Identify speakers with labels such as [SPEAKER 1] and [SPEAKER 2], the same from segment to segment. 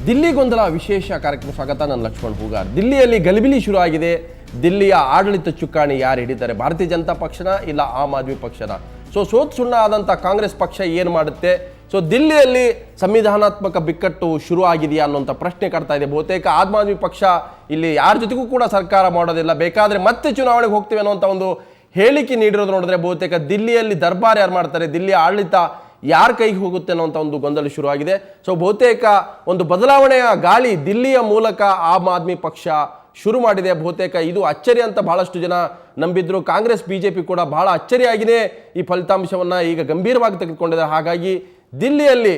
[SPEAKER 1] ದಿಲ್ಲಿ ಗೊಂದಲ ವಿಶೇಷ ಕಾರ್ಯಕ್ರಮ ಸ್ವಾಗತ. ನಾನು ಲಕ್ಷ್ಮಣ್ ಹೂಗಾರ್. ದಿಲ್ಲಿಯಲ್ಲಿ ಗಲಿಬಿಲಿ ಶುರು ಆಗಿದೆ. ದಿಲ್ಲಿಯ ಆಡಳಿತ ಚುಕ್ಕಾಣಿ ಯಾರು ಹಿಡಿತಾರೆ? ಭಾರತೀಯ ಜನತಾ ಪಕ್ಷನ ಇಲ್ಲ ಆಮ್ ಆದ್ಮಿ ಪಕ್ಷನ? ಸೋತ್ ಸುಣ್ಣ ಆದಂಥ ಕಾಂಗ್ರೆಸ್ ಪಕ್ಷ ಏನು ಮಾಡುತ್ತೆ? ದಿಲ್ಲಿಯಲ್ಲಿ ಸಂವಿಧಾನಾತ್ಮಕ ಬಿಕ್ಕಟ್ಟು ಶುರು ಆಗಿದೆಯಾ ಅನ್ನೋಂಥ ಪ್ರಶ್ನೆ ಕಾಡ್ತಾ ಇದೆ. ಬಹುತೇಕ ಆಮ್ ಆದ್ಮಿ ಪಕ್ಷ ಇಲ್ಲಿ ಯಾರ ಜೊತೆಗೂ ಕೂಡ ಸರ್ಕಾರ ಮಾಡೋದಿಲ್ಲ, ಬೇಕಾದರೆ ಮತ್ತೆ ಚುನಾವಣೆಗೆ ಹೋಗ್ತೀವಿ ಅನ್ನೋಂಥ ಒಂದು ಹೇಳಿಕೆ ನೀಡಿರೋದು ನೋಡಿದ್ರೆ ಬಹುತೇಕ ದಿಲ್ಲಿಯಲ್ಲಿ ದರ್ಬಾರ್ ಯಾರು ಮಾಡ್ತಾರೆ, ದಿಲ್ಲಿಯ ಆಡಳಿತ ಯಾರ ಕೈಗೆ ಹೋಗುತ್ತೆ ಅನ್ನೋಂಥ ಒಂದು ಗೊಂದಲ ಶುರುವಾಗಿದೆ. ಬಹುತೇಕ ಒಂದು ಬದಲಾವಣೆಯ ಗಾಳಿ ದಿಲ್ಲಿಯ ಮೂಲಕ ಆಮ್ ಆದ್ಮಿ ಪಕ್ಷ ಶುರು ಮಾಡಿದೆ. ಬಹುತೇಕ ಇದು ಅಚ್ಚರಿ ಅಂತ ಬಹಳಷ್ಟು ಜನ ನಂಬಿದ್ರು. ಕಾಂಗ್ರೆಸ್ ಬಿಜೆಪಿ ಕೂಡ ಬಹಳ ಅಚ್ಚರಿಯಾಗಿದೆ ಈ ಫಲಿತಾಂಶವನ್ನು ಈಗ ಗಂಭೀರವಾಗಿ ತೆಗೆದುಕೊಂಡಿದ್ದಾರೆ. ಹಾಗಾಗಿ ದಿಲ್ಲಿಯಲ್ಲಿ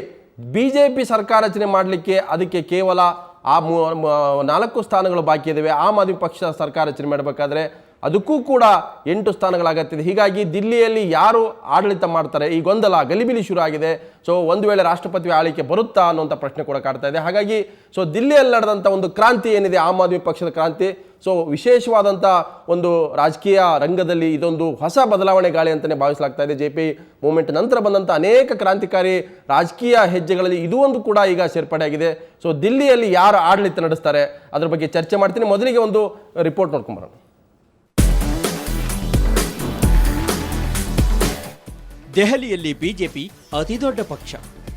[SPEAKER 1] ಬಿಜೆಪಿ ಸರ್ಕಾರ ರಚನೆ ಮಾಡಲಿಕ್ಕೆ ಅದಕ್ಕೆ ಕೇವಲ 4 ಸ್ಥಾನಗಳು ಬಾಕಿ ಇದ್ದಾವೆ. ಆಮ್ ಆದ್ಮಿ ಪಕ್ಷ ಸರ್ಕಾರ ರಚನೆ ಮಾಡಬೇಕಾದ್ರೆ ಅದಕ್ಕೂ ಕೂಡ 8 ಸ್ಥಾನಗಳಾಗತ್ತಿದೆ. ಹೀಗಾಗಿ ದಿಲ್ಲಿಯಲ್ಲಿ ಯಾರು ಆಡಳಿತ ಮಾಡ್ತಾರೆ ಈ ಗೊಂದಲ ಗಲಿಬಿಲಿ ಶುರು ಆಗಿದೆ. ಒಂದು ವೇಳೆ ರಾಷ್ಟ್ರಪತಿ ಆಳ್ವಿಕೆ ಬರುತ್ತಾ ಅನ್ನೋಂಥ ಪ್ರಶ್ನೆ ಕೂಡ ಕಾಡ್ತಾ ಇದೆ. ಹಾಗಾಗಿ ದಿಲ್ಲಿಯಲ್ಲಿ ನಡೆದಂಥ ಒಂದು ಕ್ರಾಂತಿ ಏನಿದೆ, ಆಮ್ ಆದ್ಮಿ ಪಕ್ಷದ ಕ್ರಾಂತಿ, ವಿಶೇಷವಾದಂಥ ಒಂದು ರಾಜಕೀಯ ರಂಗದಲ್ಲಿ ಇದೊಂದು ಹೊಸ ಬದಲಾವಣೆ ಗಾಳಿ ಅಂತಲೇ ಭಾವಿಸಲಾಗ್ತಾ ಇದೆ. JP ಮೂವ್ಮೆಂಟ್ ನಂತರ ಬಂದಂಥ ಅನೇಕ ಕ್ರಾಂತಿಕಾರಿ ರಾಜಕೀಯ ಹೆಜ್ಜೆಗಳಲ್ಲಿ ಇದು ಒಂದು ಕೂಡ ಈಗ ಸೇರ್ಪಡೆಯಾಗಿದೆ. ದಿಲ್ಲಿಯಲ್ಲಿ ಯಾರು ಆಡಳಿತ ನಡೆಸ್ತಾರೆ ಅದ್ರ ಬಗ್ಗೆ ಚರ್ಚೆ ಮಾಡ್ತೀನಿ. ಮೊದಲಿಗೆ ಒಂದು ರಿಪೋರ್ಟ್ ನೋಡ್ಕೊಂಬರೋಣ.
[SPEAKER 2] ದೆಹಲಿಯಲ್ಲಿ ಬಿಜೆಪಿ ಅತಿದೊಡ್ಡ ಪಕ್ಷ.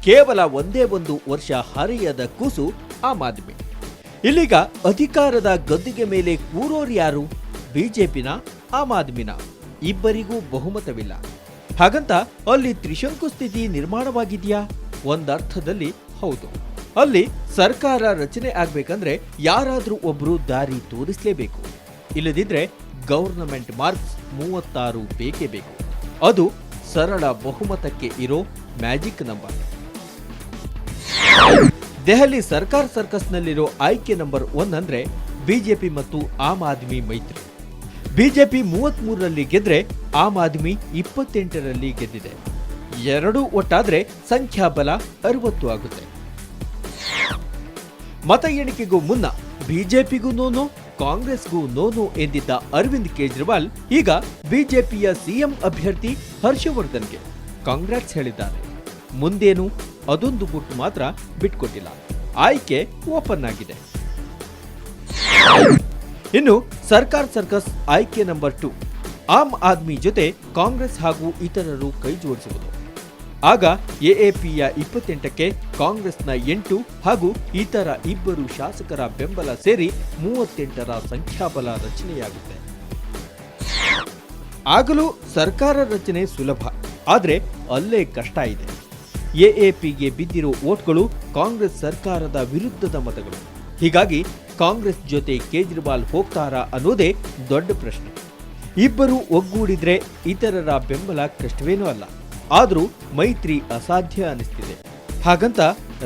[SPEAKER 2] ಕೇವಲ ಒಂದೇ ಒಂದು ವರ್ಷ ಹರೆಯದ ಕೂಸು ಆಮ್ ಆದ್ಮಿ. ಇಲ್ಲಿಗ ಅಧಿಕಾರದ ಗದ್ದುಗೆ ಮೇಲೆ ಕೂರೋರು ಯಾರು? ಬಿಜೆಪಿನ, ಆಮ್ ಆದ್ಮಿನ? ಇಬ್ಬರಿಗೂ ಬಹುಮತವಿಲ್ಲ. ಹಾಗಂತ ಅಲ್ಲಿ ತ್ರಿಶಂಕು ಸ್ಥಿತಿ ನಿರ್ಮಾಣವಾಗಿದೆಯಾ? ಒಂದರ್ಥದಲ್ಲಿ ಹೌದು. ಅಲ್ಲಿ ಸರ್ಕಾರ ರಚನೆ ಆಗ್ಬೇಕಂದ್ರೆ ಯಾರಾದ್ರೂ ಒಬ್ರು ದಾರಿ ತೋರಿಸಲೇಬೇಕು. ಇಲ್ಲದಿದ್ರೆ ಗವರ್ನಮೆಂಟ್ ಮಾರ್ಕ್ಸ್ 36 ಬೇಕೇ ಬೇಕು. ಅದು ಸರಳ ಬಹುಮತಕ್ಕೆ ಇರೋ ಮ್ಯಾಜಿಕ್ ನಂಬರ್. ದೆಹಲಿ ಸರ್ಕಾರ್ ಸರ್ಕಸ್ನಲ್ಲಿರೋ ಆಯ್ಕೆ ನಂಬರ್ 1 ಅಂದ್ರೆ ಬಿಜೆಪಿ ಮತ್ತು ಆಮ್ ಆದ್ಮಿ ಮೈತ್ರಿ. ಬಿಜೆಪಿ 33ರಲ್ಲಿ ಗೆದ್ರೆ ಆಮ್ ಆದ್ಮಿ 28ರಲ್ಲಿ ಗೆದ್ದಿದೆ. ಎರಡೂ ಒಟ್ಟಾದ್ರೆ ಸಂಖ್ಯಾಬಲ 60 ಆಗುತ್ತೆ. ಮತ ಎಣಿಕೆಗೂ ಮುನ್ನ ಬಿಜೆಪಿಗೂ ನೋನು, ಕಾಂಗ್ರೆಸ್ಗೂ ನೋನು ಎಂದಿದ್ದ ಅರವಿಂದ್ ಕೇಜ್ರಿವಾಲ್ ಈಗ ಬಿಜೆಪಿಯ ಸಿಎಂ ಅಭ್ಯರ್ಥಿ ಹರ್ಷವರ್ಧನ್ಗೆ ಕಾಂಗ್ರೆಸ್ ಹೇಳಿದ್ದಾರೆ. ಮುಂದೇನು ಅದೊಂದು ಗುಟ್ಟು ಮಾತ್ರ ಬಿಟ್ಕೊಟ್ಟಿಲ್ಲ. ಆಯ್ಕೆ ಓಪನ್ ಆಗಿದೆ. ಇನ್ನು ಸರ್ಕಾರ್ ಸರ್ಕಸ್ ಆಯ್ಕೆ ನಂಬರ್ 2, ಆಮ್ ಆದ್ಮಿ ಜೊತೆ ಕಾಂಗ್ರೆಸ್ ಹಾಗೂ ಇತರರು ಕೈ ಜೋಡಿಸುವುದು. ಆಗ ಎಎಪಿಯ 28ಕ್ಕೆ ಕಾಂಗ್ರೆಸ್ನ 8 ಹಾಗೂ ಇತರ 2 ಶಾಸಕರ ಬೆಂಬಲ ಸೇರಿ 38ರ ಸಂಖ್ಯಾಬಲ ರಚನೆಯಾಗುತ್ತೆ. ಆಗಲೂ ಸರ್ಕಾರ ರಚನೆ ಸುಲಭ, ಆದ್ರೆ ಅಲ್ಲೇ ಕಷ್ಟ ಇದೆ. ಎಎಪಿಗೆ ಬಿದ್ದಿರೋ ವೋಟ್ಗಳು ಕಾಂಗ್ರೆಸ್ ಸರ್ಕಾರದ ವಿರುದ್ಧದ ಮತಗಳು. ಹೀಗಾಗಿ ಕಾಂಗ್ರೆಸ್ ಜೊತೆ ಕೇಜ್ರಿವಾಲ್ ಹೋಗ್ತಾರಾ ಅನ್ನೋದೇ ದೊಡ್ಡ ಪ್ರಶ್ನೆ. ಇಬ್ಬರು ಒಗ್ಗೂಡಿದ್ರೆ ಇತರರ ಬೆಂಬಲ ಕಷ್ಟವೇನೂ ಅಲ್ಲ. ಆದ್ರೂ ಮೈತ್ರಿ ಅಸಾಧ್ಯ ಅನಿಸ್ತಿದೆ. ಹಾಗಂತ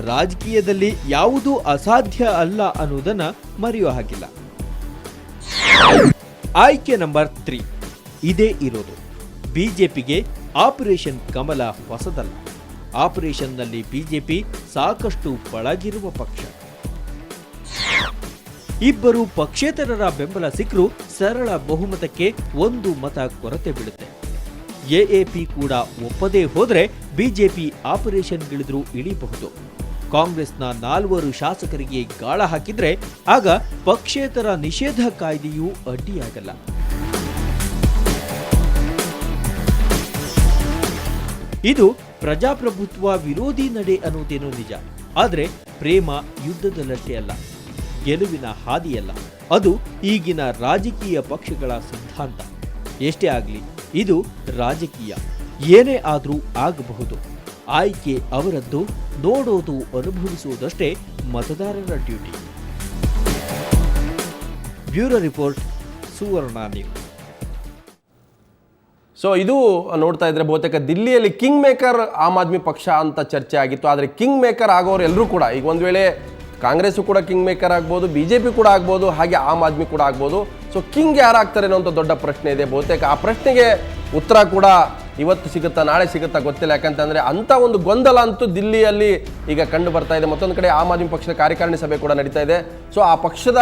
[SPEAKER 2] ರಾಜಕೀಯದಲ್ಲಿ ಯಾವುದೂ ಅಸಾಧ್ಯ ಅಲ್ಲ ಅನ್ನೋದನ್ನ ಮರೆಯೋ ಹಾಗಿಲ್ಲ. ಆಯ್ಕೆ ನಂಬರ್ 3 ಇದೇ ಇರೋದು. ಬಿಜೆಪಿಗೆ ಆಪರೇಷನ್ ಕಮಲ ಹೊಸದಲ್ಲ. ಆಪರೇಷನ್ನಲ್ಲಿ ಬಿಜೆಪಿ ಸಾಕಷ್ಟು ಪಳಗಿರುವ ಪಕ್ಷ. ಇಬ್ಬರು ಪಕ್ಷೇತರರ ಬೆಂಬಲ ಸಿಕ್ಕರೂ ಸರಳ ಬಹುಮತಕ್ಕೆ 1 ಮತ ಕೊರತೆ ಬೀಳುತ್ತೆ. ಎಎಪಿ ಕೂಡ ಒಪ್ಪದೇ ಹೋದ್ರೆ ಬಿಜೆಪಿ ಆಪರೇಷನ್ಗಿಳಿದ್ರೂ ಇಳಿಬಹುದು. ಕಾಂಗ್ರೆಸ್ನ 4 ಶಾಸಕರಿಗೆ ಗಾಳ ಹಾಕಿದ್ರೆ ಆಗ ಪಕ್ಷೇತರ ನಿಷೇಧ ಕಾಯ್ದೆಯೂ ಅಡ್ಡಿಯಾಗಲ್ಲ. ಇದು ಪ್ರಜಾಪ್ರಭುತ್ವ ವಿರೋಧಿ ನಡೆ ಅನ್ನೋದೇನೋ ನಿಜ. ಆದ್ರೆ ಪ್ರೇಮ ಯುದ್ಧದಲ್ಲಷ್ಟೇ ಅಲ್ಲ, ಗೆಲುವಿನ ಹಾದಿಯಲ್ಲ. ಅದು ಈಗಿನ ರಾಜಕೀಯ ಪಕ್ಷಗಳ ಸಿದ್ಧಾಂತ. ಎಷ್ಟೇ ಆಗಲಿ, ಇದು ರಾಜಕೀಯ. ಏನೇ ಆದ್ರೂ ಆಗಬಹುದು. ಆಯ್ಕೆ ಅವರದ್ದು, ನೋಡೋದು ಅನುಭವಿಸುವುದಷ್ಟೇ ಮತದಾರರ ಡ್ಯೂಟಿ. ಬ್ಯೂರೋ ರಿಪೋರ್ಟ್, ಸುವರ್ಣ ನ್ಯೂಸ್.
[SPEAKER 1] ಇದು ನೋಡ್ತಾ ಇದ್ರೆ ಬಹುತೇಕ ದಿಲ್ಲಿಯಲ್ಲಿ ಕಿಂಗ್ ಮೇಕರ್ ಆಮ್ ಆದ್ಮಿ ಪಕ್ಷ ಅಂತ ಚರ್ಚೆ ಆಗಿತ್ತು. ಆದರೆ ಕಿಂಗ್ ಮೇಕರ್ ಆಗೋರು ಎಲ್ಲರೂ ಕೂಡ ಈಗ ಒಂದು ವೇಳೆ ಕಾಂಗ್ರೆಸ್ಸು ಕೂಡ ಕಿಂಗ್ ಮೇಕರ್ ಆಗ್ಬೋದು, ಬಿಜೆಪಿ ಕೂಡ ಆಗ್ಬೋದು, ಹಾಗೆ ಆಮ್ ಆದ್ಮಿ ಕೂಡ ಆಗ್ಬೋದು. ಕಿಂಗ್ ಯಾರಾಗ್ತಾರೆ ಅನ್ನೋಂಥ ದೊಡ್ಡ ಪ್ರಶ್ನೆ ಇದೆ. ಬಹುತೇಕ ಆ ಪ್ರಶ್ನೆಗೆ ಉತ್ತರ ಕೂಡ ಇವತ್ತು ಸಿಗುತ್ತಾ ನಾಳೆ ಸಿಗುತ್ತಾ ಗೊತ್ತಿಲ್ಲ. ಯಾಕಂತಂದರೆ ಅಂಥ ಒಂದು ಗೊಂದಲ ಅಂತೂ ದಿಲ್ಲಿಯಲ್ಲಿ ಈಗ ಕಂಡು ಬರ್ತಾ ಇದೆ. ಮತ್ತೊಂದು ಕಡೆ ಆಮ್ ಆದ್ಮಿ ಪಕ್ಷದ ಕಾರ್ಯಕಾರಿಣಿ ಸಭೆ ಕೂಡ ನಡೀತಾ ಇದೆ. ಆ ಪಕ್ಷದ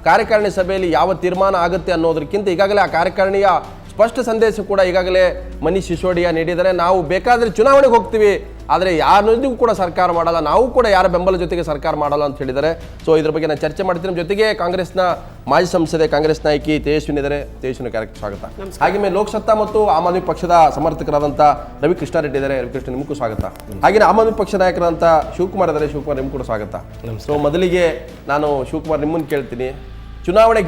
[SPEAKER 1] ಕಾರ್ಯಕಾರಿಣಿ ಸಭೆಯಲ್ಲಿ ಯಾವ ತೀರ್ಮಾನ ಆಗುತ್ತೆ ಅನ್ನೋದಕ್ಕಿಂತ ಈಗಾಗಲೇ ಆ ಕಾರ್ಯಕಾರಿಣಿಯ ಸ್ಪಷ್ಟ ಸಂದೇಶ ಕೂಡ ಈಗಾಗಲೇ ಮನೀಶ್ ಸಿಸೋಡಿಯಾ ನೀಡಿದರೆ, ನಾವು ಬೇಕಾದರೆ ಚುನಾವಣೆಗೆ ಹೋಗ್ತೀವಿ, ಆದರೆ ಯಾರನ್ನೂ ಕೂಡ ಸರ್ಕಾರ ಮಾಡಲ್ಲ, ನಾವು ಕೂಡ ಯಾರ ಬೆಂಬಲ ಜೊತೆಗೆ ಸರ್ಕಾರ ಮಾಡಲ್ಲ ಅಂತ ಹೇಳಿದ್ದಾರೆ. ಸೊ ಇದ್ರ ಬಗ್ಗೆ ನಾನು ಚರ್ಚೆ ಮಾಡ್ತೀನಿ. ನಮ್ಮ ಜೊತೆಗೆ ಕಾಂಗ್ರೆಸ್ನ ಮಾಜಿ ಸಂಸದೆ, ಕಾಂಗ್ರೆಸ್ ನಾಯಕಿ ತೇಜಸ್ವಿನಿ ಇದ್ದಾರೆ. ತೇಜಸ್ವಿನಿ ಕಾರ್ಯಕ್ರಮ ಸ್ವಾಗತ. ಹಾಗೆಯೇ ಲೋಕಸತ್ತಾ ಮತ್ತು ಆಮ್ ಆದ್ಮಿ ಪಕ್ಷದ ಸಮರ್ಥಕರಾದಂಥ ರವಿ ಕೃಷ್ಣಾರೆಡ್ಡಿ ಇದ್ದಾರೆ. ರವಿ ಕೃಷ್ಣ, ನಿಮಗೂ ಸ್ವಾಗತ. ಹಾಗೆಯೇ ಆಮ್ ಆದ್ಮಿ ಪಕ್ಷ ನಾಯಕರಾದಂಥ ಶಿವಕುಮಾರ್ ಇದ್ದಾರೆ. ಶಿವಕುಮಾರ್, ನಿಮ್ಗೂ ಕೂಡ ಸ್ವಾಗತ. ಸೊ ಮೊದಲಿಗೆ ನಾನು ಶಿವಕುಮಾರ್ ನಿಮ್ಮನ್ನು ಕೇಳ್ತೀನಿ. ಚುನಾವಣೆ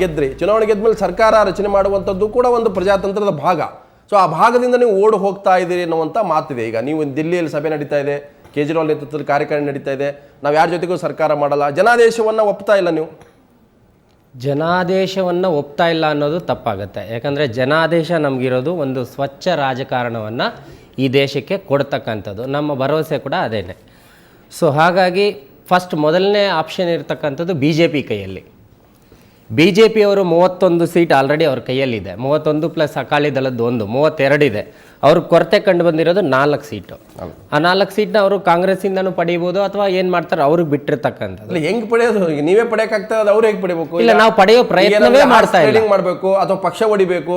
[SPEAKER 1] ಗೆದ್ಮೇಲೆ ಸರ್ಕಾರ ರಚನೆ ಮಾಡುವಂಥದ್ದು ಕೂಡ ಒಂದು ಪ್ರಜಾತಂತ್ರದ ಭಾಗ. ಸೊ ಆ ಭಾಗದಿಂದ ನೀವು ಓಡಿ ಹೋಗ್ತಾ ಇದ್ದೀರಿ ಅನ್ನುವಂಥ ಮಾತಿದೆ. ಈಗ ನೀವು ದಿಲ್ಲಿಯಲ್ಲಿ ಸಭೆ ನಡೀತಾ ಇದೆ, ಕೇಜ್ರಿವಾಲ್ ನೇತೃತ್ವದಲ್ಲಿ ಕಾರ್ಯಕಾರಿಣಿ ನಡೀತಾ ಇದೆ, ನಾವು ಯಾರ ಜೊತೆಗೂ ಸರ್ಕಾರ ಮಾಡಲ್ಲ, ಜನಾದೇಶವನ್ನು ಒಪ್ತಾ ಇಲ್ಲ. ನೀವು
[SPEAKER 3] ಜನಾದೇಶವನ್ನು ಒಪ್ತಾ ಇಲ್ಲ ಅನ್ನೋದು ತಪ್ಪಾಗುತ್ತೆ. ಯಾಕಂದರೆ ಜನಾದೇಶ ನಮಗಿರೋದು ಒಂದು ಸ್ವಚ್ಛ ರಾಜಕಾರಣವನ್ನು ಈ ದೇಶಕ್ಕೆ ಕೊಡ್ತಕ್ಕಂಥದ್ದು. ನಮ್ಮ ಭರವಸೆ ಕೂಡ ಅದೇನೆ. ಸೊ ಹಾಗಾಗಿ ಮೊದಲನೇ ಆಪ್ಷನ್ ಇರ್ತಕ್ಕಂಥದ್ದು BJP ಕೈಯಲ್ಲಿ. BJP ಅವರು 31 ಸೀಟ್ ಆಲ್ರೆಡಿ ಅವ್ರ ಕೈಯಲ್ಲಿದೆ. 31 ಪ್ಲಸ್ ಅಕಾಲಿ ದಳದ್ದು 32 ಇದೆ. ಅವ್ರ ಕೊರತೆ ಕಂಡು ಬಂದಿರೋದು 4 ಸೀಟು. ಆ 4 ಸೀಟ್ನ ಅವರು ಕಾಂಗ್ರೆಸ್ಸಿಂದನೂ ಪಡೀಬೋದು, ಅಥವಾ ಏನು ಮಾಡ್ತಾರೆ ಅವ್ರಿಗೆ ಬಿಟ್ಟಿರ್ತಕ್ಕಂಥದ್ದು.
[SPEAKER 1] ಹೆಂಗ್ ಪಡೆಯೋದು? ನೀವೇ ಪಡೆಯಕ್ಕಾಗ್ತದೆ, ಅವ್ರು ಹೇಗೆ ಪಡಿಬೇಕು?
[SPEAKER 3] ಇಲ್ಲ, ನಾವು ಪಡೆಯೋ ಪ್ರಯತ್ನವೇ ಮಾಡ್ತಾ ಇಲ್ಲ.
[SPEAKER 1] ಮಾಡಬೇಕು ಅಥವಾ ಪಕ್ಷ ಹೊಡಿಬೇಕು?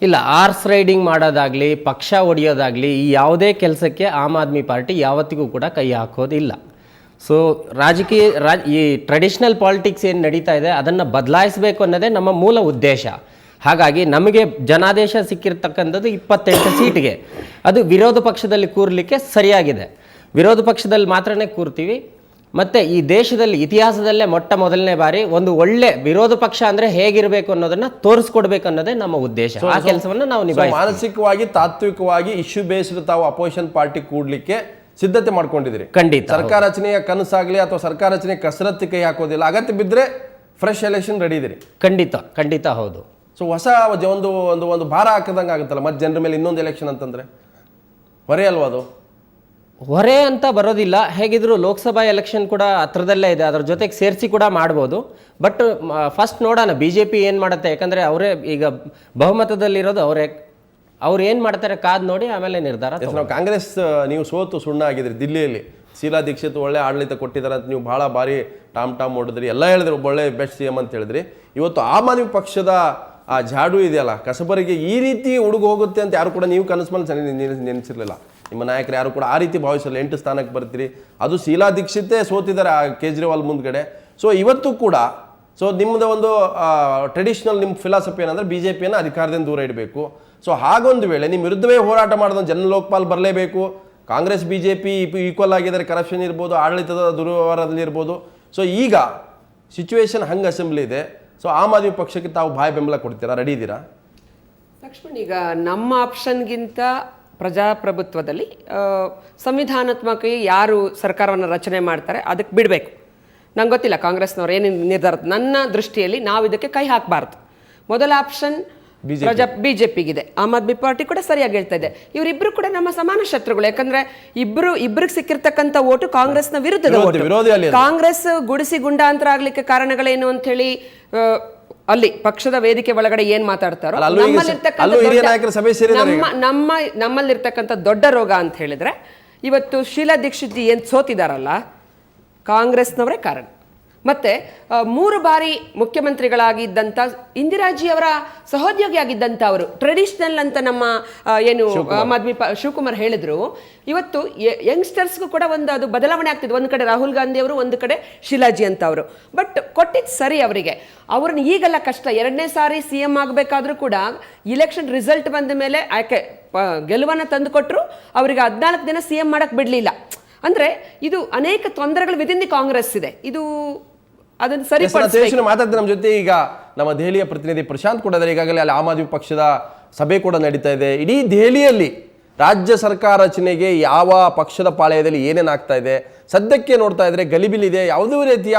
[SPEAKER 3] ಇಲ್ಲ, ಆರ್ಸ್ ರೈಡಿಂಗ್ ಮಾಡೋದಾಗ್ಲಿ, ಪಕ್ಷ ಹೊಡೆಯೋದಾಗ್ಲಿ, ಈ ಯಾವುದೇ ಕೆಲಸಕ್ಕೆ ಆಮ್ ಆದ್ಮಿ ಪಾರ್ಟಿ ಯಾವತ್ತಿಗೂ ಕೂಡ ಕೈ ಹಾಕೋದಿಲ್ಲ. ಸೊ ಈ ಟ್ರೆಡಿಷ್ನಲ್ ಪಾಲಿಟಿಕ್ಸ್ ಏನು ನಡೀತಾ ಇದೆ ಅದನ್ನು ಬದಲಾಯಿಸಬೇಕು ಅನ್ನೋದೇ ನಮ್ಮ ಮೂಲ ಉದ್ದೇಶ. ಹಾಗಾಗಿ ನಮಗೆ ಜನಾದೇಶ ಸಿಕ್ಕಿರ್ತಕ್ಕಂಥದ್ದು 28 ಸೀಟ್ಗೆ. ಅದು ವಿರೋಧ ಪಕ್ಷದಲ್ಲಿ ಕೂರಲಿಕ್ಕೆ ಸರಿಯಾಗಿದೆ. ವಿರೋಧ ಪಕ್ಷದಲ್ಲಿ ಮಾತ್ರನೇ ಕೂರ್ತೀವಿ. ಮತ್ತು ಈ ದೇಶದಲ್ಲಿ ಇತಿಹಾಸದಲ್ಲೇ ಮೊದಲನೇ ಬಾರಿ ಒಂದು ಒಳ್ಳೆ ವಿರೋಧ ಪಕ್ಷ ಅಂದರೆ ಹೇಗಿರಬೇಕು ಅನ್ನೋದನ್ನು ತೋರಿಸ್ಕೊಡ್ಬೇಕು ಅನ್ನೋದೇ ನಮ್ಮ ಉದ್ದೇಶ. ಆ ಕೆಲಸವನ್ನು ನಾವು ನಿಭಾಯಿಸ್ತೀವಿ.
[SPEAKER 1] ಮಾನಸಿಕವಾಗಿ, ತಾತ್ವಿಕವಾಗಿ ಇಶ್ಯೂ ಬೇಸ್ಡ್ ತಾವು ಅಪೋಸಿಷನ್ ಪಾರ್ಟಿ ಕೂಡ್ಲಿಕ್ಕೆ ಸಿದ್ಧತೆ ಮಾಡ್ಕೊಂಡಿದ್ದೀರಿ.
[SPEAKER 3] ಖಂಡಿತ.
[SPEAKER 1] ಸರ್ಕಾರ ರಚನೆಯ ಕನಸಾಗ್ಲಿ ಅಥವಾ ಸರ್ಕಾರ ರಚನೆ ಕಸರತ್ತು ಕೈ ಹಾಕೋದಿಲ್ಲ, ಅಗತ್ಯ ಬಿದ್ದರೆ ಫ್ರೆಶ್ ಎಲೆಕ್ಷನ್ ರೆಡಿ ಇದ್ದೀರಿ.
[SPEAKER 3] ಖಂಡಿತ ಹೌದು.
[SPEAKER 1] ಸೊ ಹೊಸ ಒಂದು ಒಂದು ಒಂದು ಭಾರ ಹಾಕದಂಗೆ ಆಗುತ್ತಲ್ಲ ಮತ್ತೆ ಜನರ ಮೇಲೆ ಇನ್ನೊಂದು ಎಲೆಕ್ಷನ್ ಅಂತಂದ್ರೆ, ಹೊರೆ ಅಲ್ವಾ ಅದು?
[SPEAKER 3] ಹೊರೆ ಅಂತ ಬರೋದಿಲ್ಲ. ಹೇಗಿದ್ರು ಲೋಕಸಭಾ ಎಲೆಕ್ಷನ್ ಕೂಡ ಹತ್ರದಲ್ಲೇ ಇದೆ, ಅದ್ರ ಜೊತೆಗೆ ಸೇರಿಸಿ ಕೂಡ ಮಾಡ್ಬೋದು. ಬಟ್ ಫಸ್ಟ್ ನೋಡೋಣ BJP ಏನು ಮಾಡುತ್ತೆ. ಯಾಕಂದರೆ ಅವರೇ ಈಗ ಬಹುಮತದಲ್ಲಿರೋದು ಅವರೇ. ಅವ್ರು ಏನು ಮಾಡ್ತಾರೆ ಕಾದ್ ನೋಡಿ ಆಮೇಲೆ ನಿರ್ಧಾರ.
[SPEAKER 1] ನಾವು ಕಾಂಗ್ರೆಸ್, ನೀವು ಸೋತು ಸುಣ್ಣ ಆಗಿದ್ರಿ ದಿಲ್ಲಿಯಲ್ಲಿ. ಶೀಲಾ ದೀಕ್ಷಿತ್ ಒಳ್ಳೆ ಆಡಳಿತ ಕೊಟ್ಟಿದ್ದಾರೆ ಅಂತ ನೀವು ಭಾಳ ಬಾರಿ ಟಾಮ್ ಹೊಡೆದ್ರಿ, ಎಲ್ಲ ಹೇಳಿದ್ರು ಒಳ್ಳೆ ಬೆಸ್ಟ್ CM ಅಂತ ಹೇಳಿದ್ರಿ. ಇವತ್ತು ಆಮ್ ಆದ್ಮಿ ಪಕ್ಷದ ಆ ಜಾಡು ಇದೆಯಲ್ಲ, ಕಸಬರಿಗೆ ಈ ರೀತಿ ಹುಡುಗ ಹೋಗುತ್ತೆ ಅಂತ ಯಾರು ಕೂಡ ನೀವು ಕನಸು ಮೇಲೆ ನೆನೆಸಿರ್ಲಿಲ್ಲ. ನಿಮ್ಮ ನಾಯಕರು ಯಾರು ಕೂಡ ಆ ರೀತಿ ಭಾವಿಸಲ್ಲ. 8 ಸ್ಥಾನಕ್ಕೆ ಬರ್ತೀರಿ. ಅದು ಶೀಲಾ ದೀಕ್ಷಿತೇ ಸೋತಿದ್ದಾರೆ ಆ ಕೇಜ್ರಿವಾಲ್ ಮುಂದ್ಗಡೆ. ಸೊ ಇವತ್ತು ಕೂಡ ನಿಮ್ಮದು ಒಂದು ಟ್ರೆಡಿಷನಲ್ ನಿಮ್ಮ ಫಿಲಾಸಫಿ ಏನಂದ್ರೆ BJPಯನ್ನು ಅಧಿಕಾರದಿಂದ ದೂರ ಇಡಬೇಕು. ಸೊ ಹಾಗೊಂದು ವೇಳೆ ನಿಮ್ಮ ವಿರುದ್ಧವೇ ಹೋರಾಟ ಮಾಡಿದ ಜನ ಲೋಕಪಾಲ್ ಬರಲೇಬೇಕು. ಕಾಂಗ್ರೆಸ್ BJP ಈಕ್ವಲ್ ಆಗಿದ್ದಾರೆ, ಕರಪ್ಷನ್ ಇರ್ಬೋದು, ಆಡಳಿತದ ದುರ್ವ್ಯವಹಾರದಲ್ಲಿ ಇರ್ಬೋದು. ಸೊ ಈಗ ಸಿಚುವೇಶನ್ ಹಂಗೆ ಅಸೆಂಬ್ಲಿ ಇದೆ. ಸೊ ಆಮ್ ಆದ್ಮಿ ಪಕ್ಷಕ್ಕೆ ತಾವು ಬಾಯಿ ಬೆಂಬಲ ಕೊಡ್ತೀರಾ? ರೆಡಿ ಇದ್ದೀರಾ?
[SPEAKER 4] ಲಕ್ಷ್ಮಣ್, ಈಗ ನಮ್ಮ ಆಪ್ಷನ್ಗಿಂತ ಪ್ರಜಾಪ್ರಭುತ್ವದಲ್ಲಿ ಸಂವಿಧಾನಾತ್ಮಕವಾಗಿ ಯಾರು ಸರ್ಕಾರವನ್ನು ರಚನೆ ಮಾಡ್ತಾರೆ ಅದಕ್ಕೆ ಬಿಡಬೇಕು. ನಂಗೆ ಗೊತ್ತಿಲ್ಲ ಕಾಂಗ್ರೆಸ್ನವ್ರು ಏನು ನಿರ್ಧಾರ. ನನ್ನ ದೃಷ್ಟಿಯಲ್ಲಿ ನಾವು ಇದಕ್ಕೆ ಕೈ ಹಾಕಬಾರ್ದು. ಮೊದಲ ಆಪ್ಷನ್ BJPಗಿದೆ. ಆಮ್ ಆದ್ಮಿ ಪಾರ್ಟಿ ಕೂಡ ಸರಿಯಾಗಿ ಹೇಳ್ತಾ ಇದೆ. ಇವರಿಬ್ರು ಕೂಡ ನಮ್ಮ ಸಮಾನ ಶತ್ರುಗಳು. ಯಾಕಂದ್ರೆ ಇಬ್ರಿಗೆ ಸಿಕ್ಕಿರ್ತಕ್ಕಂಥ ಓಟು ಕಾಂಗ್ರೆಸ್ನ ವಿರುದ್ಧದ ಓಟು. ಕಾಂಗ್ರೆಸ್ ಗುಡಿಸಿ ಗುಂಡಾಂತರ ಆಗ್ಲಿಕ್ಕೆ ಕಾರಣಗಳೇನು ಅಂತ ಹೇಳಿ ಅಲ್ಲಿ ಪಕ್ಷದ ವೇದಿಕೆ ಒಳಗಡೆ ಏನ್ ಮಾತಾಡ್ತಾರೋ, ನಮ್ಮಲ್ಲಿರ್ತಕ್ಕಂಥ ದೊಡ್ಡ ರೋಗ ಅಂತ ಹೇಳಿದ್ರೆ ಇವತ್ತು ಶೀಲಾ ದೀಕ್ಷಿತ್ ಏನ್ ಸೋತಿದಾರಲ್ಲ, ಕಾಂಗ್ರೆಸ್ನವರೇ ಕಾರಣ. ಮತ್ತೆ 3 ಬಾರಿ ಮುಖ್ಯಮಂತ್ರಿಗಳಾಗಿದ್ದಂಥ ಇಂದಿರಾಜಿ ಅವರ ಸಹೋದ್ಯೋಗಿಯಾಗಿದ್ದಂಥ ಅವರು ಟ್ರೆಡಿಷನಲ್ ಅಂತ ನಮ್ಮ ಏನು ಆಮ್ ಆದ್ಮಿ ಶಿವಕುಮಾರ್ ಹೇಳಿದ್ರು. ಇವತ್ತು ಯಂಗ್ಸ್ಟರ್ಸ್ಗೂ ಕೂಡ ಅದು ಬದಲಾವಣೆ ಆಗ್ತಿದೆ. ಒಂದು ಕಡೆ ರಾಹುಲ್ ಗಾಂಧಿ ಅವರು, ಒಂದು ಕಡೆ ಶೀಲಾಜಿ ಅಂತ ಅವರು. ಬಟ್ ಕೊಟ್ಟಿದ್ದು ಸರಿ ಅವರಿಗೆ. ಅವ್ರನ್ನ ಈಗೆಲ್ಲ ಕಷ್ಟ. 2ನೇ ಸಾರಿ CM ಆಗಬೇಕಾದ್ರೂ ಕೂಡ ಇಲೆಕ್ಷನ್ ರಿಸಲ್ಟ್ ಬಂದ ಮೇಲೆ ಆಕೆ ಗೆಲುವನ್ನು ತಂದು ಕೊಟ್ಟರು. ಅವರಿಗೆ 14 ದಿನ CM ಮಾಡಕ್ ಬಿಡ್ಲಿಲ್ಲ. ಅಂದ್ರೆ ಇದು ಅನೇಕ ತೊಂದರೆಗಳು ವಿದಿನ್ ದಿ ಕಾಂಗ್ರೆಸ್ ಇದೆ. ಇದು ಅದನ್ನು ಸರಿಪಡಿಸಬೇಕು.
[SPEAKER 1] ಮಾತಾಡ್ತಾರೆ ನಮ್ಮ ಜೊತೆ ಈಗ ನಮ್ಮ ದೆಹಲಿಯ ಪ್ರತಿನಿಧಿ ಪ್ರಶಾಂತ್ ಕೂಡ ಇದ್ದಾರೆ. ಈಗಾಗಲೇ ಅಲ್ಲಿ ಆಮ್ ಆದ್ಮಿ ಪಕ್ಷದ ಸಭೆ ಕೂಡ ನಡೀತಾ ಇದೆ. ಇಡೀ ದೆಹಲಿಯಲ್ಲಿ ರಾಜ್ಯ ಸರ್ಕಾರ ರಚನೆಗೆ ಯಾವ ಪಕ್ಷದ ಪಾಳೆಯದಲ್ಲಿ ಏನೇನಾಗ್ತಾ ಇದೆ ಸದ್ಯಕ್ಕೆ ನೋಡ್ತಾ ಇದ್ರೆ ಗಲಿಬಿಲಿದೆ. ಯಾವುದೇ ರೀತಿಯ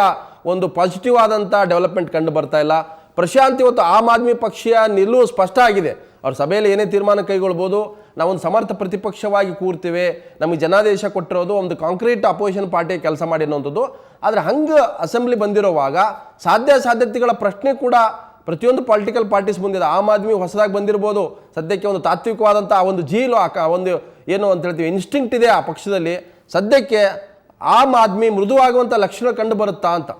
[SPEAKER 1] ಒಂದು ಪಾಸಿಟಿವ್ ಆದಂಥ ಡೆವಲಪ್ಮೆಂಟ್ ಕಂಡು ಬರ್ತಾ ಇಲ್ಲ. ಪ್ರಶಾಂತ್, ಇವತ್ತು ಆಮ್ ಆದ್ಮಿ ಪಕ್ಷೀಯ ನಿಲುವು ಸ್ಪಷ್ಟ ಆಗಿದೆ. ಅವ್ರ ಸಭೆಯಲ್ಲಿ ಏನೇ ತೀರ್ಮಾನ ಕೈಗೊಳ್ಬೋದು, ನಾವೊಂದು ಸಮರ್ಥ ಪ್ರತಿಪಕ್ಷವಾಗಿ ಕೂರ್ತೀವಿ, ನಮಗೆ ಜನಾದೇಶ ಕೊಟ್ಟಿರೋದು ಒಂದು ಕಾಂಕ್ರೀಟ್ ಅಪೋಸಿಷನ್ ಪಾರ್ಟಿ ಕೆಲಸ ಮಾಡಿ ಅನ್ನೋಂಥದ್ದು. ಆದರೆ ಹಂಗೆ ಅಸೆಂಬ್ಲಿ ಬಂದಿರೋವಾಗ ಸಾಧ್ಯತೆಗಳ ಪ್ರಶ್ನೆ ಕೂಡ ಪ್ರತಿಯೊಂದು ಪೊಲಿಟಿಕಲ್ ಪಾರ್ಟೀಸ್ ಮುಂದಿದೆ. ಆಮ್ ಆದ್ಮಿ ಹೊಸದಾಗಿ ಬಂದಿರ್ಬೋದು, ಸದ್ಯಕ್ಕೆ ಒಂದು ತಾತ್ವಿಕವಾದಂಥ ಒಂದು ಜೀಲು ಒಂದು ಏನು ಅಂತ ಹೇಳ್ತೀವಿ ಇನ್ಸ್ಟಿಂಕ್ಟ್ ಇದೆ ಆ ಪಕ್ಷದಲ್ಲಿ. ಸದ್ಯಕ್ಕೆ ಆಮ್ ಆದ್ಮಿ ಮೃದುವಾಗುವಂಥ ಲಕ್ಷಣ ಕಂಡು ಬರುತ್ತಾ ಅಂತ?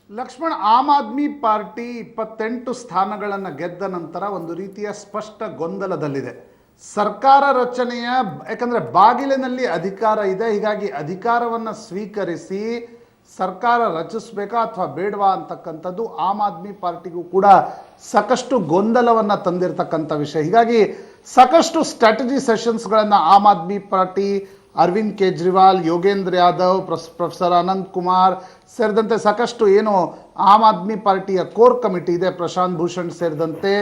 [SPEAKER 5] ಲಕ್ಷ್ಮಣ್, ಆಮ್ ಆದ್ಮಿ ಪಾರ್ಟಿ 28 ಸ್ಥಾನಗಳನ್ನು ಗೆದ್ದ ನಂತರ ಒಂದು ರೀತಿಯ ಸ್ಪಷ್ಟ ಗೊಂದಲದಲ್ಲಿದೆ. ಸರ್ಕಾರ ರಚನೆಯ, ಯಾಕಂದ್ರೆ ಬಾಗಿಲಿನಲ್ಲಿ ಅಧಿಕಾರ ಇದೆ, ಹೀಗಾಗಿ ಅಧಿಕಾರವನ್ನು ಸ್ವೀಕರಿಸಿ ಸರ್ಕಾರ ರಚಿಸಬೇಕಾ ಅಥವಾ ಬೇಡವಾ ಅಂತಕ್ಕಂಥದ್ದು ಆಮ್ ಆದ್ಮಿ ಪಾರ್ಟಿಗೂ ಕೂಡ ಸಾಕಷ್ಟು ಗೊಂದಲವನ್ನು ತಂದಿರತಕ್ಕಂಥ ವಿಷಯ. ಹೀಗಾಗಿ ಸಾಕಷ್ಟು ಸ್ಟ್ರಾಟಜಿ ಸೆಷನ್ಸ್ಗಳನ್ನು ಆಮ್ ಆದ್ಮಿ ಪಾರ್ಟಿ, ಅರವಿಂದ್ ಕೇಜ್ರಿವಾಲ್, ಯೋಗೇಂದ್ರ ಯಾದವ್, ಪ್ರೊಫೆಸರ್ ಅನಂತ್ ಕುಮಾರ್ ಸೇರಿದಂತೆ ಸಾಕಷ್ಟು ಏನು ಆಮ್ ಆದ್ಮಿ ಪಾರ್ಟಿಯ ಕೋರ್ ಕಮಿಟಿ ಇದೆ, ಪ್ರಶಾಂತ್ ಭೂಷಣ್ ಸೇರಿದಂತೆ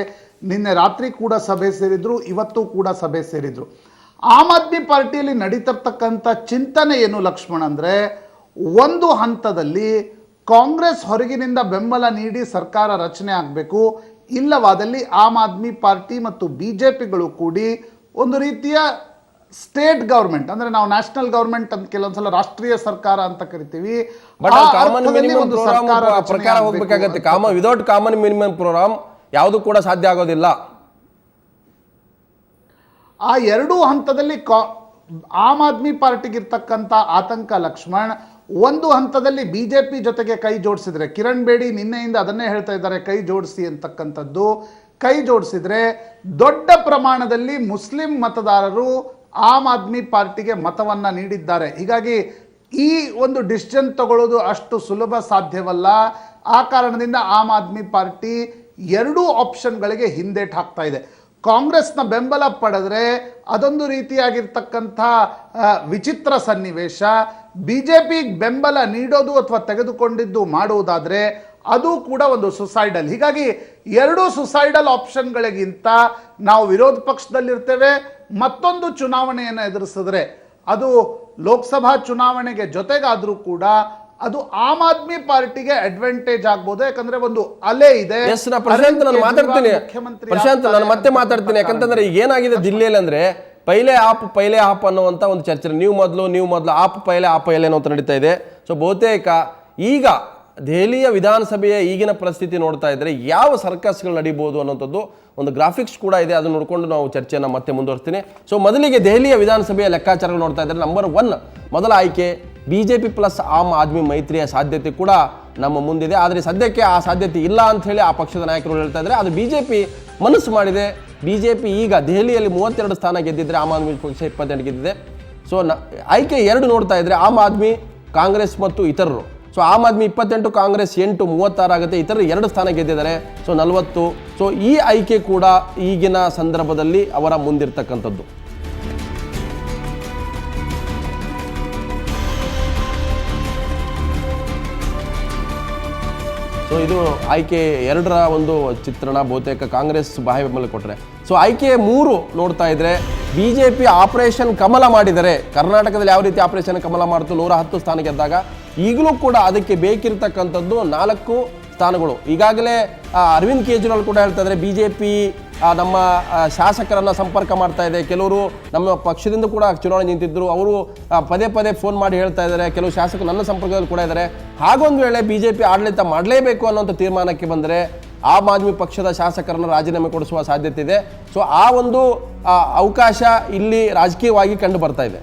[SPEAKER 5] ನಿನ್ನೆ ರಾತ್ರಿ ಕೂಡ ಸಭೆ ಸೇರಿದ್ರು, ಇವತ್ತು ಕೂಡ ಸಭೆ ಸೇರಿದ್ರು. ಆಮ್ ಆದ್ಮಿ ಪಾರ್ಟಿಯಲ್ಲಿ ನಡೀತಿರ್ತಕ್ಕಂಥ ಚಿಂತನೆ ಏನು ಲಕ್ಷ್ಮಣ್ ಅಂದರೆ, ಒಂದು ಹಂತದಲ್ಲಿ ಕಾಂಗ್ರೆಸ್ ಹೊರಗಿನಿಂದ ಬೆಂಬಲ ನೀಡಿ ಸರ್ಕಾರ ರಚನೆ ಆಗಬೇಕು, ಇಲ್ಲವಾದಲ್ಲಿ ಆಮ್ ಆದ್ಮಿ ಪಾರ್ಟಿ ಮತ್ತು ಬಿಜೆಪಿಗಳು ಕೂಡಿ ಒಂದು ರೀತಿಯ ಸ್ಟೇಟ್ ಗವರ್ಮೆಂಟ್, ಅಂದ್ರೆ ನಾವು ನ್ಯಾಷನಲ್ ಗವರ್ಮೆಂಟ್ ಅಂತ ಕೆಲವೊಂದ್ಸಲ ರಾಷ್ಟ್ರೀಯ ಸರ್ಕಾರ ಅಂತ ಕರಿತೀವಿ,
[SPEAKER 1] ಕಾಮನ್ ಮಿನಿಮಮ್ ಪ್ರಕಾರ ಹೋಗ್ಬೇಕಾಗತ್ತೆ. ವಿದೌಟ್ ಕಾಮನ್ ಮಿನಿಮಮ್ ಪ್ರೋಗ್ರಾಮ್ ಯಾವುದು ಕೂಡ ಸಾಧ್ಯ ಆಗೋದಿಲ್ಲ.
[SPEAKER 5] ಆ ಎರಡೂ ಹಂತದಲ್ಲಿ ಆಮ್ ಆದ್ಮಿ ಪಾರ್ಟಿಗೆ ಇರ್ತಕ್ಕಂಥ ಆತಂಕ ಲಕ್ಷ್ಮಣ್, ಒಂದು ಹಂತದಲ್ಲಿ ಬಿಜೆಪಿ ಜೊತೆಗೆ ಕೈ ಜೋಡಿಸಿದ್ರೆ, ಕಿರಣ್ ಬೇಡಿ ನಿನ್ನೆಯಿಂದ ಅದನ್ನೇ ಹೇಳ್ತಾ ಇದ್ದಾರೆ, ಕೈ ಜೋಡಿಸಿ ಅಂತಕ್ಕಂಥದ್ದು, ಕೈ ಜೋಡಿಸಿದ್ರೆ ದೊಡ್ಡ ಪ್ರಮಾಣದಲ್ಲಿ ಮುಸ್ಲಿಂ ಮತದಾರರು ಆಮ್ ಆದ್ಮಿ ಪಾರ್ಟಿಗೆ ಮತವನ್ನ ನೀಡಿದ್ದಾರೆ. ಹೀಗಾಗಿ ಈ ಒಂದು ಡಿಸಿಷನ್ ತಗೊಳ್ಳೋದು ಅಷ್ಟು ಸುಲಭ ಸಾಧ್ಯವಲ್ಲ. ಆ ಕಾರಣದಿಂದ ಆಮ್ ಆದ್ಮಿ ಪಾರ್ಟಿ ಎರಡೂ ಆಪ್ಷನ್ಗಳಿಗೆ ಹಿಂದೇಟು ಹಾಕ್ತಾ ಇದೆ. ಕಾಂಗ್ರೆಸ್ನ ಬೆಂಬಲ ಪಡೆದ್ರೆ ಅದೊಂದು ರೀತಿಯಾಗಿರ್ತಕ್ಕಂಥ ವಿಚಿತ್ರ ಸನ್ನಿವೇಶ. ಬಿಜೆಪಿ ಬೆಂಬಲ ನೀಡೋದು ಅಥವಾ ತೆಗೆದುಕೊಂಡಿದ್ದು ಮಾಡುವುದಾದ್ರೆ ಅದು ಕೂಡ ಒಂದು ಸುಸೈಡಲ್. ಹೀಗಾಗಿ ಎರಡೂ ಸುಸೈಡಲ್ ಆಪ್ಷನ್ಗಳಿಗಿಂತ ನಾವು ವಿರೋಧ ಪಕ್ಷದಲ್ಲಿರ್ತೇವೆ, ಮತ್ತೊಂದು ಚುನಾವಣೆಯನ್ನು ಎದುರಿಸಿದ್ರೆ ಅದು ಲೋಕಸಭಾ ಚುನಾವಣೆಗೆ ಜೊತೆಗಾದ್ರೂ ಕೂಡ ಅದು ಆಮ್ ಆದ್ಮಿ ಪಾರ್ಟಿಗೆ ಅಡ್ವಾಂಟೇಜ್ ಆಗ್ಬೋದು. ಯಾಕಂದ್ರೆ ಒಂದು ಅಲೆ ಇದೆ.
[SPEAKER 1] ಪ್ರಶಾಂತ್, ನಾನು ಮತ್ತೆ ಮಾತಾಡ್ತೀನಿ. ಯಾಕಂತಂದ್ರೆ ಈಗ ಏನಾಗಿದೆ ದಿಲ್ಲಿಯಲ್ಲಿ ಅಂದ್ರೆ ಪೈಲೆ ಆಪ್ ಅನ್ನುವಂತ ಒಂದು ಚರ್ಚೆ, ನೀವು ಮೊದಲು ಆಪ್ ಪೈಲೆ ಅನ್ನೋ ಅಂತ ನಡೀತಾ ಇದೆ. ಸೊ ಬಹುತೇಕ ಈಗ ದೆಹಲಿಯ ವಿಧಾನಸಭೆಯ ಈಗಿನ ಪರಿಸ್ಥಿತಿ ನೋಡ್ತಾ ಇದ್ರೆ ಯಾವ ಸರ್ಕಸ್ಗಳು ನಡೀಬಹುದು ಅನ್ನೋಂಥದ್ದು ಒಂದು ಗ್ರಾಫಿಕ್ಸ್ ಕೂಡ ಇದೆ, ಅದನ್ನು ನೋಡಿಕೊಂಡು ನಾವು ಚರ್ಚೆಯನ್ನು ಮತ್ತೆ ಮುಂದುವರಿಸ್ತೀನಿ. ಸೊ ಮೊದಲಿಗೆ ದೆಹಲಿಯ ವಿಧಾನಸಭೆಯ ಲೆಕ್ಕಾಚಾರಗಳು ನೋಡ್ತಾ ಇದ್ರೆ, ನಂಬರ್ 1 ಮೊದಲ ಆಯ್ಕೆ ಬಿಜೆಪಿ ಪ್ಲಸ್ ಆಮ್ ಆದ್ಮಿ ಮೈತ್ರಿಯ ಸಾಧ್ಯತೆ ಕೂಡ ನಮ್ಮ ಮುಂದಿದೆ. ಆದರೆ ಸದ್ಯಕ್ಕೆ ಆ ಸಾಧ್ಯತೆ ಇಲ್ಲ ಅಂತ ಹೇಳಿ ಆ ಪಕ್ಷದ ನಾಯಕರು ಹೇಳ್ತಾ ಇದ್ದಾರೆ. ಅದು ಬಿಜೆಪಿ ಮನಸ್ಸು ಮಾಡಿದೆ. ಬಿಜೆಪಿ ಈಗ ದೆಹಲಿಯಲ್ಲಿ 32 ಸ್ಥಾನ ಗೆದ್ದಿದ್ರೆ ಆಮ್ ಆದ್ಮಿ ಪಕ್ಷ 28 ಗೆದ್ದಿದೆ. ಸೊ ಆಯ್ಕೆ 2 ನೋಡ್ತಾ ಇದ್ರೆ ಆಮ್ ಆದ್ಮಿ, ಕಾಂಗ್ರೆಸ್ ಮತ್ತು ಇತರರು. ಸೊ ಆಮ್ ಆದ್ಮಿ 28, ಕಾಂಗ್ರೆಸ್ 8, 36 ಆಗುತ್ತೆ. ಇತರರು 2 ಸ್ಥಾನ ಗೆದ್ದಿದ್ದಾರೆ, ಸೊ 40. ಸೊ ಈ ಆಯ್ಕೆ ಕೂಡ ಈಗಿನ ಸಂದರ್ಭದಲ್ಲಿ ಅವರ ಮುಂದಿರ್ತಕ್ಕಂಥದ್ದು. ಸೊ ಇದು ಆಯ್ಕೆ 2ರ ಒಂದು ಚಿತ್ರಣ. ಬಹುತೇಕ ಕಾಂಗ್ರೆಸ್ ಬಾಹ್ಯ ಬೆಂಬಲ ಕೊಟ್ಟರೆ. ಸೊ ಆಯ್ಕೆ 3 ನೋಡ್ತಾ ಇದ್ರೆ ಬಿಜೆಪಿ ಆಪರೇಷನ್ ಕಮಲ ಮಾಡಿದರೆ, ಕರ್ನಾಟಕದಲ್ಲಿ ಯಾವ ರೀತಿ ಆಪರೇಷನ್ ಕಮಲ ಮಾಡ್ತು 110 ಸ್ಥಾನ ಗೆದ್ದಾಗ, ಈಗಲೂ ಕೂಡ ಅದಕ್ಕೆ ಬೇಕಿರ್ತಕ್ಕಂಥದ್ದು 4 ಸ್ಥಾನಗಳು. ಈಗಾಗಲೇ ಅರವಿಂದ್ ಕೇಜ್ರಿವಾಲ್ ಕೂಡ ಹೇಳ್ತಾ ಇದ್ದಾರೆ, ಬಿಜೆಪಿ ನಮ್ಮ ಶಾಸಕರನ್ನು ಸಂಪರ್ಕ ಮಾಡ್ತಾ ಇದೆ. ಕೆಲವರು ನಮ್ಮ ಪಕ್ಷದಿಂದ ಕೂಡ ಚುನಾವಣೆ ನಿಂತಿದ್ದರು, ಅವರು ಪದೇ ಪದೇ ಫೋನ್ ಮಾಡಿ ಹೇಳ್ತಾ ಇದ್ದಾರೆ. ಕೆಲವು ಶಾಸಕರು ನನ್ನ ಸಂಪರ್ಕದಲ್ಲಿ ಕೂಡ ಇದ್ದಾರೆ. ಹಾಗೊಂದು ವೇಳೆ ಬಿಜೆಪಿ ಆಡಳಿತ ಮಾಡಲೇಬೇಕು ಅನ್ನೋಂಥ ತೀರ್ಮಾನಕ್ಕೆ ಬಂದರೆ ಆಮ್ ಆದ್ಮಿ ಪಕ್ಷದ ಶಾಸಕರನ್ನು ರಾಜೀನಾಮೆ ಕೊಡಿಸುವ ಸಾಧ್ಯತೆ ಇದೆ. ಸೊ ಆ ಒಂದು ಅವಕಾಶ ಇಲ್ಲಿ ರಾಜಕೀಯವಾಗಿ ಕಂಡು ಬರ್ತಾ ಇದೆ.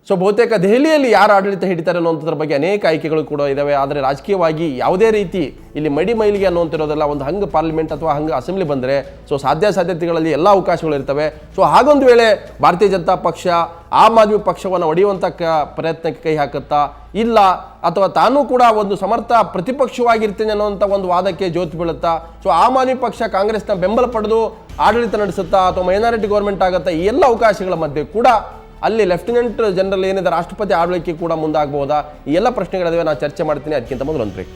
[SPEAKER 1] ಸೊ ಬಹುತೇಕ ದೆಹಲಿಯಲ್ಲಿ ಯಾರು ಆಡಳಿತ ಹಿಡಿತಾರೆ ಅನ್ನೋಂಥದ್ರ ಬಗ್ಗೆ ಅನೇಕ ಆಯ್ಕೆಗಳು ಕೂಡ ಇದ್ದಾವೆ. ಆದರೆ ರಾಜಕೀಯವಾಗಿ ಯಾವುದೇ ರೀತಿ ಇಲ್ಲಿ ಮೈಲಿಗೆ ಅನ್ನೋಂತಿರೋದಲ್ಲ. ಒಂದು ಹಂಗೆ ಪಾರ್ಲಿಮೆಂಟ್ ಅಥವಾ ಹಂಗೆ ಅಸೆಂಬ್ಲಿ ಬಂದರೆ ಸೊ ಸಾಧ್ಯತೆಗಳಲ್ಲಿ ಎಲ್ಲ ಅವಕಾಶಗಳು ಇರ್ತವೆ. ಸೊ ಹಾಗೊಂದು ವೇಳೆ ಭಾರತೀಯ ಜನತಾ ಪಕ್ಷ ಆಮ್ ಆದ್ಮಿ ಪಕ್ಷವನ್ನು ಒಡೆಯುವಂಥ ಪ್ರಯತ್ನಕ್ಕೆ ಕೈ ಹಾಕುತ್ತಾ ಇಲ್ಲ, ಅಥವಾ ತಾನೂ ಕೂಡ ಒಂದು ಸಮರ್ಥ ಪ್ರತಿಪಕ್ಷವಾಗಿರ್ತೀನಿ ಅನ್ನೋಂಥ ಒಂದು ವಾದಕ್ಕೆ ಜ್ಯೋತಿ ಬೀಳುತ್ತಾ. ಸೊ ಆಮ್ ಆದ್ಮಿ ಪಕ್ಷ ಕಾಂಗ್ರೆಸ್ನ ಬೆಂಬಲ ಪಡೆದು ಆಡಳಿತ ನಡೆಸುತ್ತಾ ಅಥವಾ ಮೈನಾರಿಟಿ ಗೌರ್ಮೆಂಟ್ ಆಗುತ್ತಾ, ಈ ಎಲ್ಲ ಅವಕಾಶಗಳ ಮಧ್ಯೆ ಕೂಡ ಅಲ್ಲಿ ಲೆಫ್ಟಿನೆಂಟ್ ಜನರಲ್ ಏನಿದೆ ರಾಷ್ಟ್ರಪತಿ ಆಳ್ವಿಕೆ ಕೂಡ ಮುಂದಾಗಬಹುದಾ, ಈ ಎಲ್ಲ ಪ್ರಶ್ನೆಗಳಿವೆ. ನಾನು ಚರ್ಚೆ ಮಾಡ್ತೀನಿ. ಅದಕ್ಕಿಂತ ಮೊದಲು ಒಂದು ಬ್ರೇಕ್.